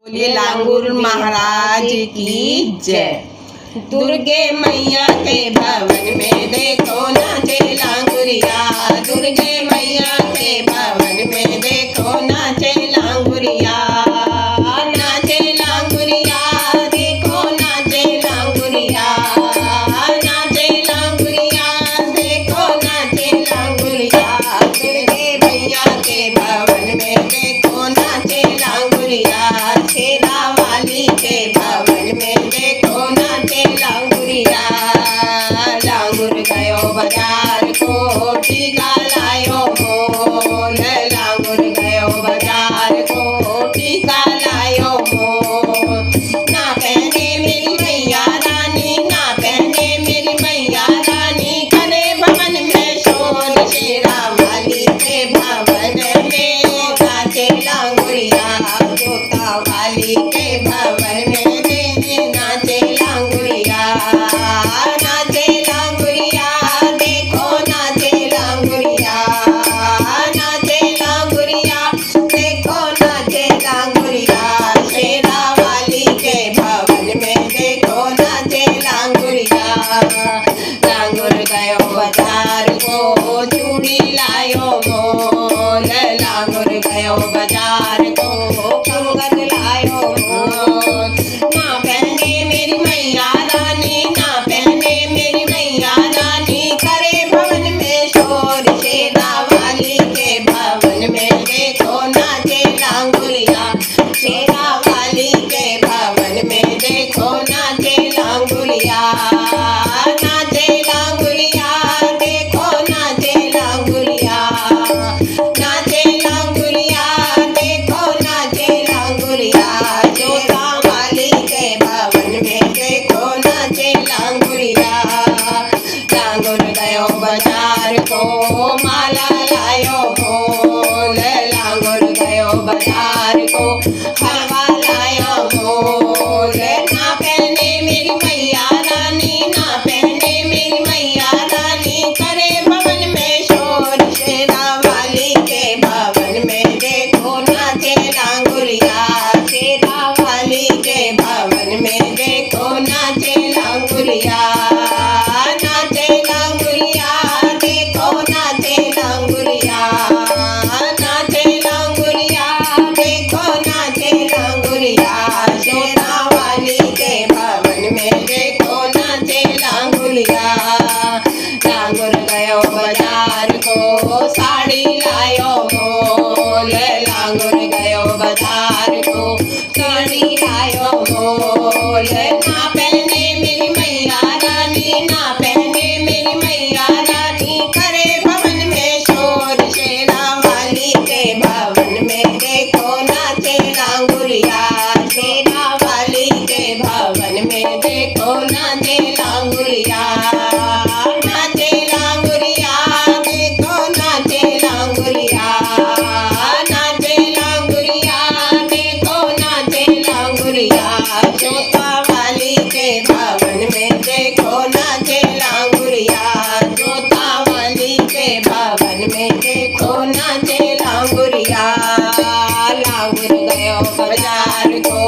बोलिए लांगुर महाराज की जय। दुर्गे मैया के भवन में देखो नाचे लांगुरिया, दुर्गे मैया के भवन में देखो नाचे लांगुरिया, नाचे लांगुरिया, देखो नाचे लांगुरिया, नाचे लांगुरिया, देखो नाचे लांगुरिया। दुर्गे मैया के भवन में देखो नाचे लांगुरिया, शेरा वाली के भवन में देखो नाचे लांगुरिया। लांगुर गयो बाजार को टीका लायो मोल, लांगुर गयो बाजार को टीका लायो मोल। ना पहने मेरी मैया रानी, ना पहने मेरी मैया रानी, करे भवन में शोर, शेरा वाली के भवन में नाचे लांगुरिया, जोता वाली के भवन में नाचे लांगुरिया, नाचे लांगुरिया, देखो नाचे लांगुरिया, नाचे लांगुरिया, देखो नाचे लांगुरिया। शेरा वाली के भवन में देखो नाचे लांगुरिया। लांगुर गयो बाजार को चूड़ी लायो मोल, लांगुर गयो बाजार को कंगन लायो मोल। ना पहने मेरी मैया रानी, ना पहने मेरी मैया रानी, करे भवन में शोर, शेरा वाली के भवन में देखो नाचे लांगुरिया, शेरा वाली के भवन में देखो नाचे लांगुरिया, नाचे लांगुरिया, देखो नाचे लांगुरिया, नाचे लांगुरिया, देखो नाचे लांगुरिया। जोता वाली के भवन में देखो नाचे लांगुरिया। लांगुर गयो बाजार को माला लायो मोल, लांगुर गयो बाजार को हलवा लायो मोल। ना पहने मेरी मैया रानी, ना पहने मेरी मैया रानी, करे भवन में शोर, शेरा वाली के भवन में देखो नाचे लांगुरिया, शेरा वाली के भवन में देखो नाचे लांगुरिया, नाचे लांगुरिया, देखो नाचे लांगुरिया, नाचे लांगुरिया, देखो नाचे लांगुरिया। शेरा वाली के भवन में देखो नाचे लांगुरिया। लांगुर गयो बाजार को साड़ी लायो मोल, लांगुर गयो बाजार को साड़ी लायो मोल। ना पहने मेरी मैया रानी, ना पहने मेरी मैया रानी, करे भवन में शोर, शेरा वाली के भवन में देखो नाचे लांगुरिया, शेरा वाली के भवन में देखो नाचे लांगुरिया, नाचे लांगुरिया, देखो नाचे लांगुरिया, नाचे लांगुरिया, देखो नाचे लांगुरिया। जोता वाली के भवन में देखो नाचे लांगुरिया, जोता वाली के भवन में देखो नाचे लांगुरिया। लांगुर गयो बाजार को